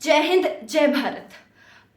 जय हिंद, जय भारत।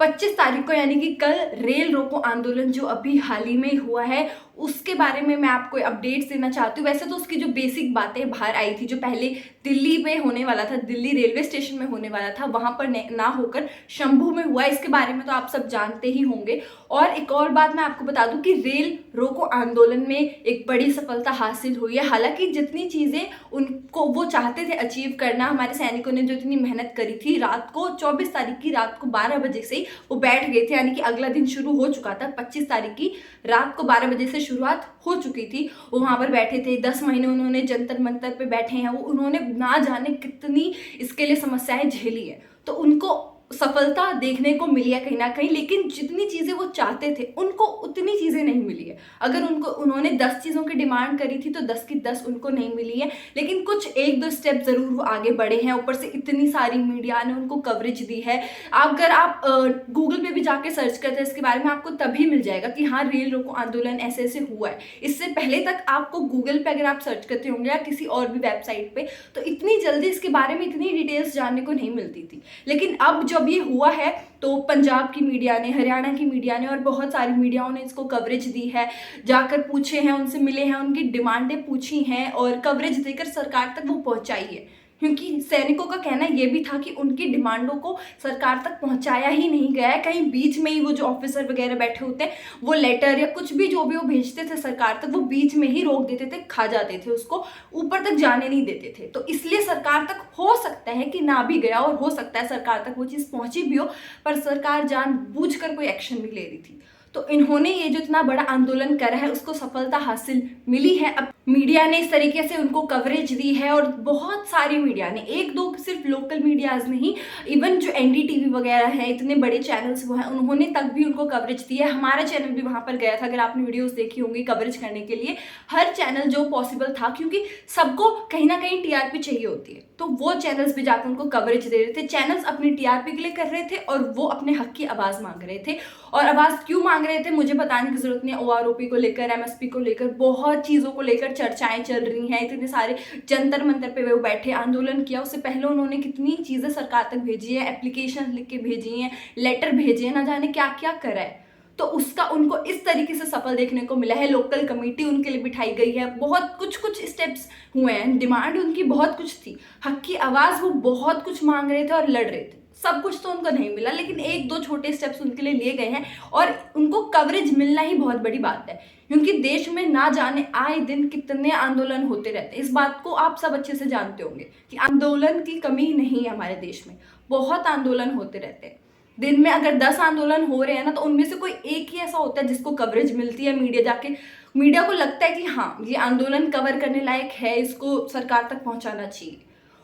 25 तारीख को यानी कि कल रेल रोको आंदोलन जो अभी हाल ही में हुआ है उसके बारे में मैं आपको अपडेट्स देना चाहती हूँ। वैसे तो उसकी जो बेसिक बातें बाहर आई थी, जो पहले दिल्ली में होने वाला था, दिल्ली रेलवे स्टेशन में होने वाला था, वहां पर ना होकर शंभू में हुआ, इसके बारे में तो आप सब जानते ही होंगे। और एक और बात मैं आपको बता दूं कि रेल रोको आंदोलन में एक बड़ी सफलता हासिल हुई है। हालांकि जितनी चीजें उनको वो चाहते थे अचीव करना, हमारे सैनिकों ने जो इतनी मेहनत करी थी, रात को 24 तारीख की रात को 12 बजे से वो बैठ गए थे, यानी कि अगला दिन शुरू हो चुका था। 25 तारीख की रात को 12 बजे से शुरुआत हो चुकी थी। वो वहां पर बैठे थे, 10 महीने उन्होंने जंतर मंतर पे बैठे हैं। वो उन्होंने ना जाने कितनी इसके लिए समस्याएं झेली है, तो उनको सफलता देखने को मिली है कहीं ना कहीं। लेकिन जितनी चीजें वो चाहते थे उनको उतनी चीजें नहीं मिली है। अगर उन्होंने 10 चीजों की डिमांड करी थी तो 10 की 10 उनको नहीं मिली है, लेकिन कुछ एक दो स्टेप जरूर वो आगे बढ़े हैं। ऊपर से इतनी सारी मीडिया ने उनको कवरेज दी है। अगर आप गूगल पे भी जाके सर्च करते हैं इसके बारे में, आपको तभी मिल जाएगा कि हाँ, रेल रोको आंदोलन ऐसे ऐसे हुआ है। इससे पहले तक आपको गूगल पे अगर आप सर्च करते होंगे या किसी और भी वेबसाइट पे, तो इतनी जल्दी इसके बारे में इतनी डिटेल्स जानने को नहीं मिलती थी। लेकिन अब जब ये हुआ है तो पंजाब की मीडिया ने, हरियाणा की मीडिया ने और बहुत सारी मीडियाओं ने इसको कवरेज दी है। जाकर पूछे हैं, उनसे मिले हैं, उनकी डिमांडें पूछी हैं और कवरेज देकर सरकार तक वो पहुंचाई है। क्योंकि सैनिकों का कहना ये भी था कि उनकी डिमांडों को सरकार तक पहुंचाया ही नहीं गया है। कहीं बीच में ही वो जो ऑफिसर वगैरह बैठे होते हैं, वो लेटर या कुछ भी जो भी वो भेजते थे सरकार तक, वो बीच में ही रोक देते थे, खा जाते थे, उसको ऊपर तक जाने नहीं देते थे। तो इसलिए सरकार तक हो सकता है कि ना भी गया, और हो सकता है सरकार तक वो चीज़ पहुंची भी हो, पर सरकार जानबूझकर कोई एक्शन नहीं ले रही थी। तो इन्होंने ये जो इतना बड़ा आंदोलन करा है उसको सफलता हासिल मिली है। अब मीडिया ने इस तरीके से उनको कवरेज दी है, और बहुत सारी मीडिया ने, एक दो सिर्फ लोकल मीडियाज नहीं, इवन जो एनडीटीवी वगैरह है, इतने बड़े चैनल्स वो हैं, उन्होंने तक भी उनको कवरेज दी है। हमारा चैनल भी वहां पर गया था, अगर आपने वीडियोस देखी होंगी कवरेज करने के लिए। हर चैनल जो पॉसिबल था, क्योंकि सबको कहीं ना कहीं टीआरपी चाहिए होती है, तो वो चैनल्स भी जाकर उनको कवरेज दे रहे थे। चैनल्स अपनी टीआरपी के लिए कर रहे थे और वो अपने हक की आवाज मांग रहे थे। और आवाज क्यों मांग रहे थे मुझे बताने की जरूरत नहीं है। ओआरओपी को लेकर, एमएसपी को लेकर, बहुत चीजों को लेकर चर्चाएं चल रही हैं। इतने सारे जंतर मंतर पे वो बैठे आंदोलन किया। उससे पहले उन्होंने कितनी चीजें सरकार तक भेजी है, एप्लीकेशन लिख के भेजी हैं, लेटर भेजे हैं, ना जाने क्या क्या करा है। तो उसका उनको इस तरीके से सफल देखने को मिला है। लोकल कमेटी उनके लिए बिठाई गई है, बहुत कुछ स्टेप्स हुए हैं। डिमांड उनकी बहुत कुछ थी, हक की आवाज वो बहुत कुछ मांग रहे थे और लड़ रहे थे। सब कुछ तो उनको नहीं मिला, लेकिन एक दो छोटे स्टेप्स उनके लिए लिए गए हैं, और उनको कवरेज मिलना ही बहुत बड़ी बात है। क्योंकि देश में ना जाने आए दिन कितने आंदोलन होते रहते हैं। इस बात को आप सब अच्छे से जानते होंगे कि आंदोलन की कमी नहीं है हमारे देश में, बहुत आंदोलन होते रहते हैं। दिन में अगर 10 आंदोलन हो रहे हैं ना, तो उनमें से कोई एक ही ऐसा होता है जिसको कवरेज मिलती है। मीडिया को लगता है कि हाँ, ये आंदोलन कवर करने लायक है, इसको सरकार तक पहुंचाना चाहिए।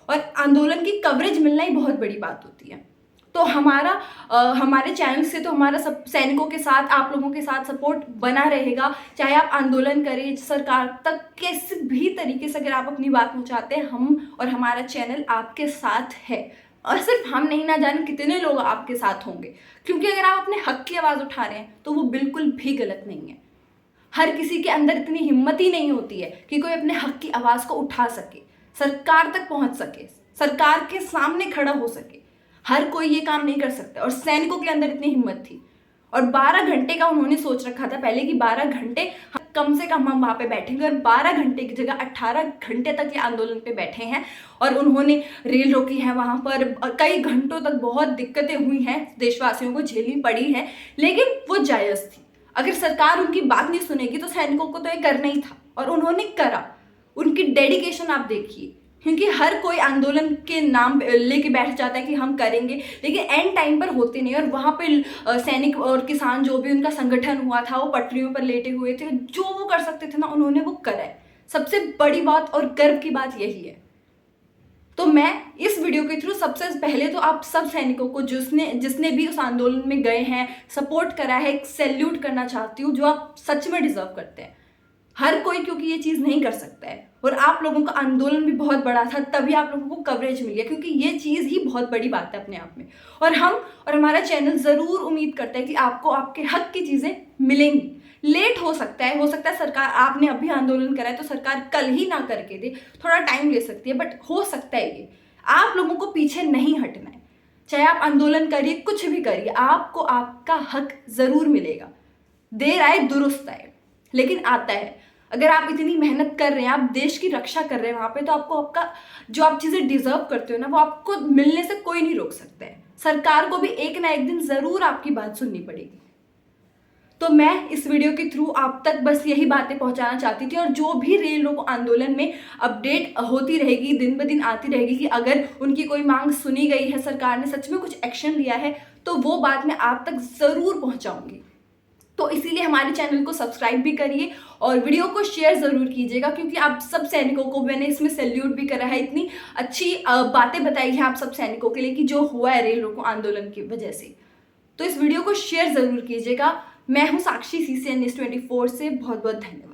और आंदोलन की कवरेज मिलना ही बहुत बड़ी बात होती है। तो हमारे चैनल से तो हमारा सब सैनिकों के साथ, आप लोगों के साथ सपोर्ट बना रहेगा। चाहे आप आंदोलन करें, सरकार तक किसी भी तरीके से अगर आप अपनी बात पहुंचाते हैं, हम और हमारा चैनल आपके साथ है। और सिर्फ हम नहीं, ना जाने कितने लोग आपके साथ होंगे। क्योंकि अगर आप अपने हक की आवाज़ उठा रहे हैं तो वो बिल्कुल भी गलत नहीं है। हर किसी के अंदर इतनी हिम्मत ही नहीं होती है कि कोई अपने हक की आवाज़ को उठा सके, सरकार तक पहुंच सके, सरकार के सामने खड़ा हो सके। हर कोई ये काम नहीं कर सकता, और सैनिकों के अंदर इतनी हिम्मत थी। और 12 घंटे का उन्होंने सोच रखा था पहले कि 12 घंटे कम से कम हम वहां पे बैठेंगे, और 12 घंटे की जगह 18 घंटे तक ये आंदोलन पे बैठे हैं। और उन्होंने रेल रोकी है वहां पर, कई घंटों तक बहुत दिक्कतें हुई हैं, देशवासियों को झेलनी पड़ी है, लेकिन वो जायज थी। अगर सरकार उनकी बात नहीं सुनेगी तो सैनिकों को तो ये करना ही था, और उन्होंने करा। उनकी डेडिकेशन आप देखिए, क्योंकि हर कोई आंदोलन के नाम लेके बैठ जाता है कि हम करेंगे, लेकिन एंड टाइम पर होते नहीं। और वहाँ पे सैनिक और किसान जो भी उनका संगठन हुआ था, वो पटरियों पर लेटे हुए थे। जो वो कर सकते थे ना, उन्होंने वो करा है। सबसे बड़ी बात और गर्व की बात यही है। तो मैं इस वीडियो के थ्रू सबसे पहले तो आप सब सैनिकों को, जिसने भी उस आंदोलन में गए हैं, सपोर्ट करा है, एक सैल्यूट करना चाहती हूँ, जो आप सच में डिजर्व करते हैं। हर कोई क्योंकि ये चीज़ नहीं कर सकता है, और आप लोगों का आंदोलन भी बहुत बड़ा था, तभी आप लोगों को कवरेज मिली है, क्योंकि ये चीज़ ही बहुत बड़ी बात है अपने आप में। और हम और हमारा चैनल ज़रूर उम्मीद करता है कि आपको आपके हक की चीज़ें मिलेंगी। लेट हो सकता है सरकार, आपने अभी आंदोलन करा है तो सरकार कल ही ना करके दे, थोड़ा टाइम ले सकती है, बट हो सकता है ये। आप लोगों को पीछे नहीं हटना है। चाहे आप आंदोलन करिए, कुछ भी करिए, आपको आपका हक जरूर मिलेगा। देर आए दुरुस्त आए, लेकिन आता है। अगर आप इतनी मेहनत कर रहे हैं, आप देश की रक्षा कर रहे हैं वहां पे, तो आपको आपका जो आप चीजें डिजर्व करते हो ना, वो आपको मिलने से कोई नहीं रोक सकता है। सरकार को भी एक ना एक दिन जरूर आपकी बात सुननी पड़ेगी। तो मैं इस वीडियो के थ्रू आप तक बस यही बातें पहुंचाना चाहती थी, और जो भी रेल रोको आंदोलन में अपडेट होती रहेगी, दिन ब दिन आती रहेगी कि अगर उनकी कोई मांग सुनी गई है, सरकार ने सच में कुछ एक्शन लिया है, तो वो बात मैं आप तक जरूर पहुंचाऊंगी। तो इसीलिए हमारे चैनल को सब्सक्राइब भी करिए और वीडियो को शेयर जरूर कीजिएगा, क्योंकि आप सब सैनिकों को मैंने इसमें सैल्यूट भी करा है। इतनी अच्छी बातें बताई हैं आप सब सैनिकों के लिए कि जो हुआ है रेल रोको आंदोलन की वजह से। तो इस वीडियो को शेयर जरूर कीजिएगा। मैं हूं साक्षी, CCN News 24 से। बहुत बहुत धन्यवाद।